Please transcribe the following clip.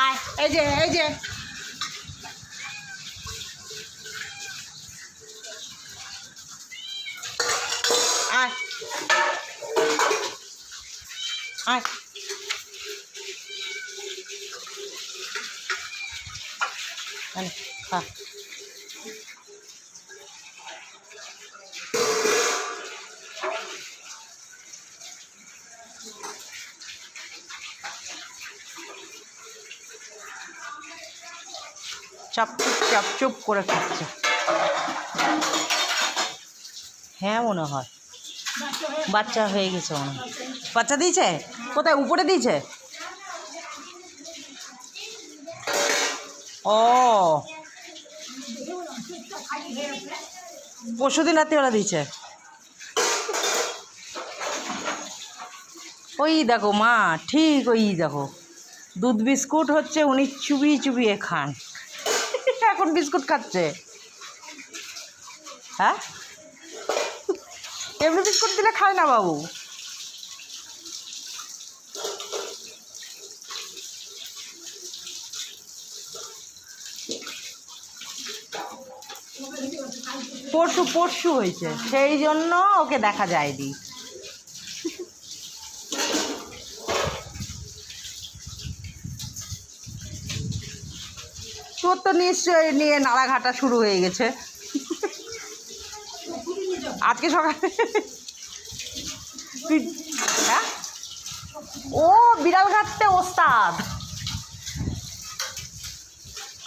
আয় এই যে আয় আয় খা চাপচুপ করে খাচ্ছে। হ্যাঁ মনে হয় বাচ্চা হয়ে গেছে মনে হয়। বাচ্চা দিয়েছে কোথায়? উপরে দিয়েছে? ও পরশুদিন রাত্রিবেলা দিয়েছে। ওই দেখো মা, ঠিক ওই দেখো দুধ বিস্কুট হচ্ছে উনি চুবিয়ে খান। এখন বিস্কুট খাচ্ছে। হ্যাঁ এমনি বিস্কুট দিলে খায় না বাবু। পরশু হয়েছে, সেই জন্য ওকে দেখা যায়নি। তোর তো নিশ্চয়ই নিয়ে নাড়াঘাটা শুরু হয়ে গেছে আজকে সকালে। হ্যাঁ ও বিড়াল ঘাটতে ওস্তাদ।